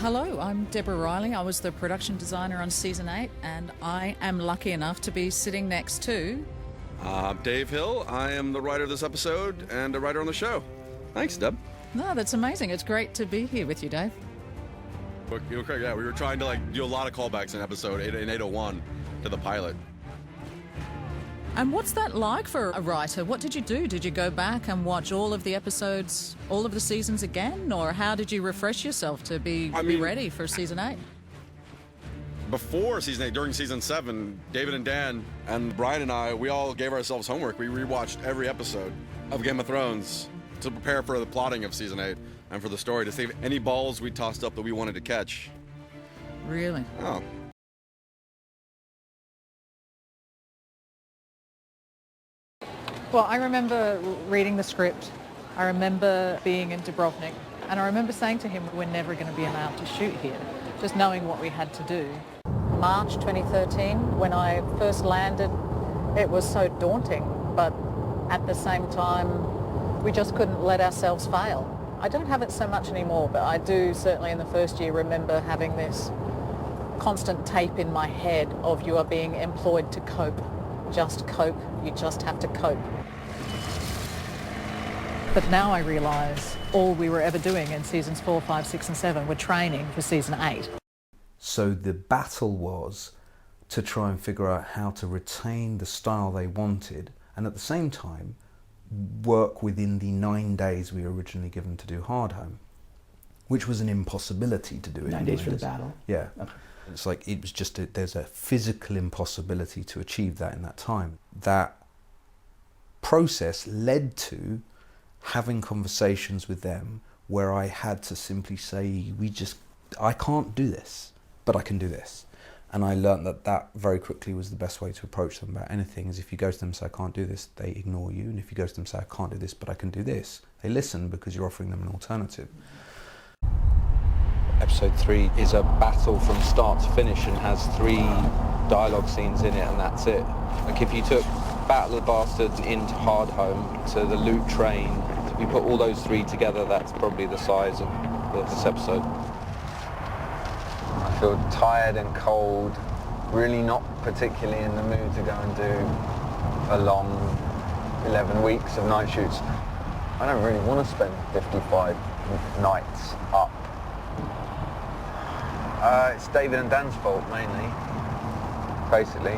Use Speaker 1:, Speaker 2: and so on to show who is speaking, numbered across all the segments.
Speaker 1: Hello, I'm Deborah Riley. I was the production designer on season 8, and I am lucky enough to be sitting next to...
Speaker 2: I'm Dave Hill. I am the writer of this episode and a writer on the show. Thanks, Deb.
Speaker 1: No, that's amazing. It's great to be here with you, Dave.
Speaker 2: You were correct. Yeah, we were trying to do a lot of callbacks in episode 801 to the pilot.
Speaker 1: And what's that like for a writer? What did you do? Did you go back and watch all of the episodes, all of the seasons again? Or how did you refresh yourself to be ready for season 8?
Speaker 2: Before season 8, during season 7, David and Dan and Brian and I, we all gave ourselves homework. We rewatched every episode of Game of Thrones to prepare for the plotting of season 8 and for the story, to save any balls we tossed up that we wanted to catch.
Speaker 1: Really?
Speaker 2: Oh.
Speaker 1: Well, I remember reading the script. I remember being in Dubrovnik, and I remember saying to him, we're never going to be allowed to shoot here, just knowing what we had to do. March 2013, when I first landed, it was so daunting, but at the same time, we just couldn't let ourselves fail. I don't have it so much anymore, but I do certainly in the first year remember having this constant tape in my head of you are being employed to cope. Just cope. You just have to cope. But now I realise all we were ever doing in seasons 4, 5, 6 and 7 were training for season 8.
Speaker 3: So the battle was to try and figure out how to retain the style they wanted and at the same time work within the 9 days we were originally given to do Hard Home, which was an impossibility to do.
Speaker 4: 9 days for the battle?
Speaker 3: Yeah.
Speaker 4: Okay.
Speaker 3: It's like, it was just, there's a physical impossibility to achieve that in that time. That process led to having conversations with them where I had to simply say, I can't do this, but I can do this. And I learned that very quickly was the best way to approach them about anything, is if you go to them and say, I can't do this, they ignore you. And if you go to them and say, I can't do this, but I can do this, they listen because you're offering them an alternative.
Speaker 5: Episode 3 is a battle from start to finish and has 3 dialogue scenes in it, and that's it. Like if you took Battle of the Bastards into Hard Home to the loot train, if you put all those 3 together, that's probably the size of this episode. I feel tired and cold, really not particularly in the mood to go and do a long 11 weeks of night shoots. I don't really want to spend 55 nights up. It's David and Dan's fault, mainly, basically,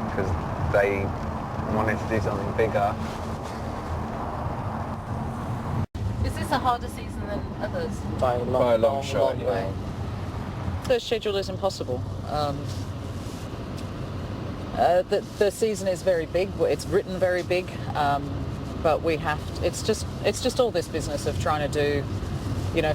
Speaker 5: because they wanted to do something bigger.
Speaker 1: Is this a harder season than others?
Speaker 5: By a long shot, yeah.
Speaker 1: The schedule is impossible. The season is very big. It's written very big, but we have to, it's just all this business of trying to do,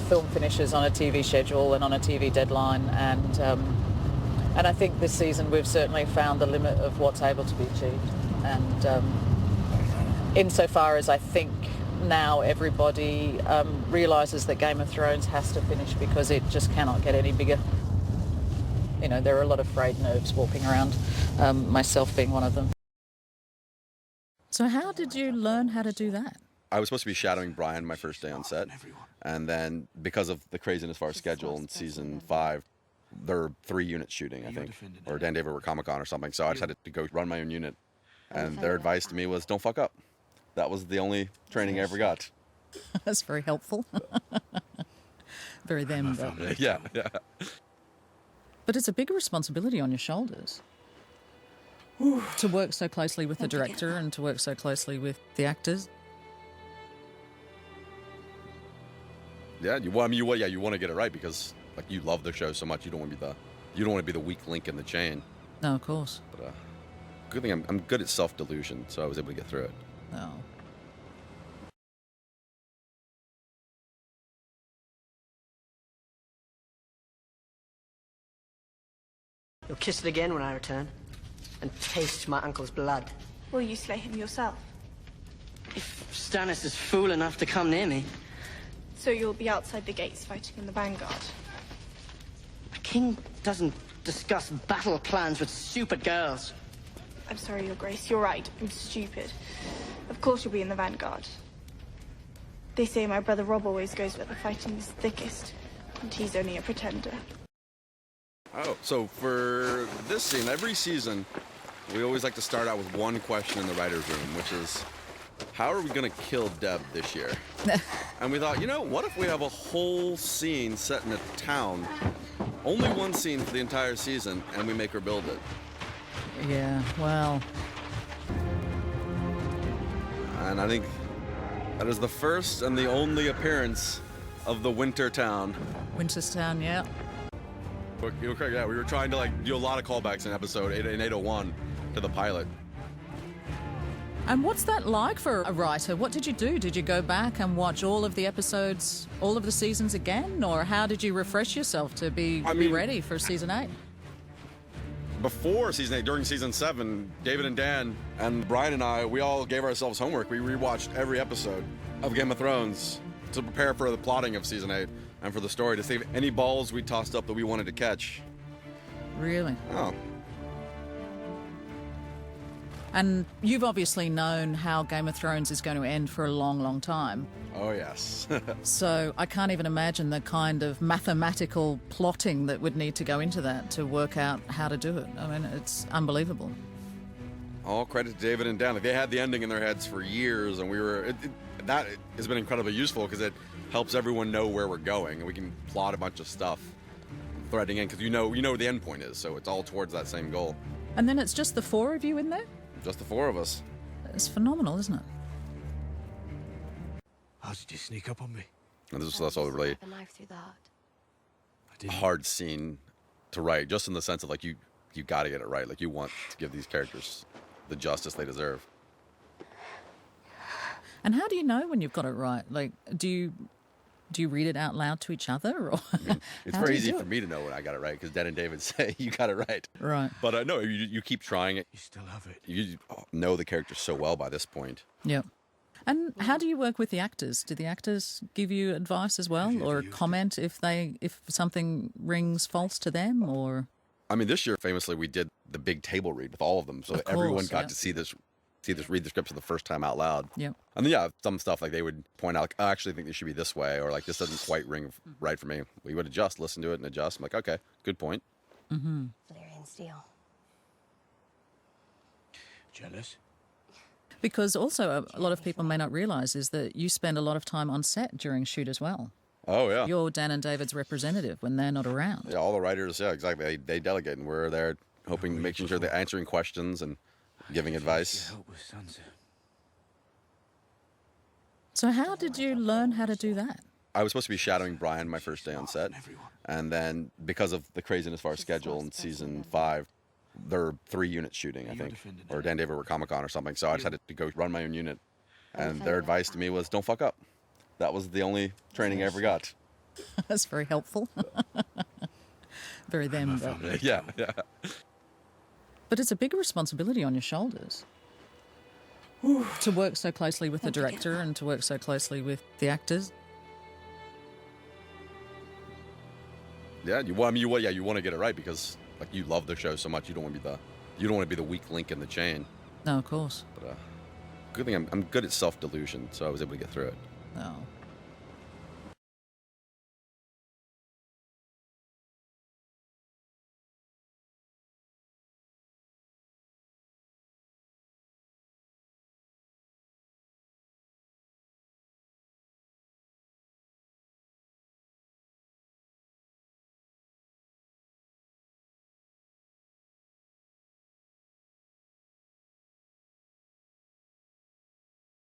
Speaker 1: film finishes on a TV schedule and on a TV deadline, and I think this season we've certainly found the limit of what's able to be achieved. And insofar as I think now everybody realises that Game of Thrones has to finish because it just cannot get any bigger. There are a lot of frayed nerves walking around, myself being one of them. So how did you learn how to do that?
Speaker 2: I was supposed to be shadowing Brian my first day on set, and then because of the craziness of our schedule in season 5, there were 3 units shooting, I think, or Dan David were Comic-Con or something, so I decided to go run my own unit, and their advice to me was, don't fuck up. That was the only training I ever got.
Speaker 1: That's very helpful. Very them, but...
Speaker 2: Yeah.
Speaker 1: But it's a big responsibility on your shoulders. To work so closely with the director and to work so closely with the actors.
Speaker 2: Yeah, you want to get it right because you love the show so much. You don't want to be the weak link in the chain.
Speaker 1: No, of course.
Speaker 2: But good thing I'm good at self-delusion, so I was able to get through it.
Speaker 1: No.
Speaker 6: You'll kiss it again when I return, and taste my uncle's blood.
Speaker 7: Will you slay him yourself?
Speaker 6: If Stannis is fool enough to come near me.
Speaker 7: So you'll be outside the gates fighting in the vanguard?
Speaker 6: A king doesn't discuss battle plans with stupid girls.
Speaker 7: I'm sorry, Your Grace. You're right. I'm stupid. Of course you'll be in the vanguard. They say my brother Rob always goes where the fighting is thickest. and he's only a pretender.
Speaker 2: Oh, so for this scene, every season, we always like to start out with one question in the writer's room, which is, how are we going to kill Deb this year? And we thought, what if we have a whole scene set in a town, only one scene for the entire season, and we make her build it?
Speaker 1: Yeah, well,
Speaker 2: And I think that is the first and the only appearance of the winter town.
Speaker 1: Winterstown, yeah.
Speaker 2: You're correct, yeah. We were trying to do a lot of callbacks in episode 801 to the pilot.
Speaker 1: And what's that like for a writer? What did you do? Did you go back and watch all of the episodes, all of the seasons again? Or how did you refresh yourself to be ready for season 8?
Speaker 2: Before season 8, during season 7, David and Dan and Brian and I, we all gave ourselves homework. We rewatched every episode of Game of Thrones to prepare for the plotting of season 8 and for the story, to save any balls we tossed up that we wanted to catch.
Speaker 1: Really?
Speaker 2: Oh.
Speaker 1: And you've obviously known how Game of Thrones is going to end for a long, long time.
Speaker 2: Oh, yes.
Speaker 1: So I can't even imagine the kind of mathematical plotting that would need to go into that to work out how to do it. I mean, it's unbelievable.
Speaker 2: All credit to David and Dan. They had the ending in their heads for years, and that has been incredibly useful because it helps everyone know where we're going, and we can plot a bunch of stuff threading in because you know what the end point is, so it's all towards that same goal.
Speaker 1: And then it's just the 4 of you in there?
Speaker 2: Just the 4 of us.
Speaker 1: It's phenomenal, isn't it?
Speaker 4: How did you sneak up on me?
Speaker 2: And that's all really
Speaker 8: A knife through the heart.
Speaker 2: a hard scene to write, just in the sense of you got to get it right. You want to give these characters the justice they deserve.
Speaker 1: And how do you know when you've got it right? Do you read it out loud to each other? Or
Speaker 2: It's very easy for me to know when I got it right because Dan and David say you got it right.
Speaker 1: Right.
Speaker 2: But no, you keep trying it.
Speaker 4: You still have it.
Speaker 2: You know the characters so well by this point.
Speaker 1: Yeah. And how do you work with the actors? Do the actors give you advice as well, or comment if something rings false to them, or?
Speaker 2: I mean, this year famously we did the big table read with all of them, so everyone got to read the scripts for the first time out loud.
Speaker 1: Yeah.
Speaker 2: And then, some stuff they would point out, I actually think this should be this way, or this doesn't quite ring right for me. We would adjust, listen to it, and adjust. I'm like, okay, good point.
Speaker 8: Mm-hmm. Valyrian steel.
Speaker 4: Jealous?
Speaker 1: Because also a lot of people may not realise is that you spend a lot of time on set during shoot as well.
Speaker 2: Oh, yeah.
Speaker 1: You're Dan and David's representative when they're not around.
Speaker 2: Yeah, all the writers, yeah, exactly. They delegate, and we're there making sure they're answering questions and giving advice.
Speaker 4: Help with Sansa.
Speaker 1: So how did you learn how to do that?
Speaker 2: I was supposed to be shadowing Brian my first day on set, and then because of the craziness of our schedule in season 5, there are 3 units shooting, I think, or Dan and Deborah were Comic-Con or something, so I decided to go run my own unit, and their advice to me was, don't fuck up. That was the only training I ever got.
Speaker 1: That's very helpful. Very them, but...
Speaker 2: Yeah.
Speaker 1: But it's a big responsibility on your shoulders. To work so closely with the director and to work so closely with the actors.
Speaker 2: Yeah, you want to get it right because you love the show so much. You don't want to be the weak link in the chain.
Speaker 1: No, of course.
Speaker 2: But good thing I'm good at self-delusion, so I was able to get through it.
Speaker 1: No.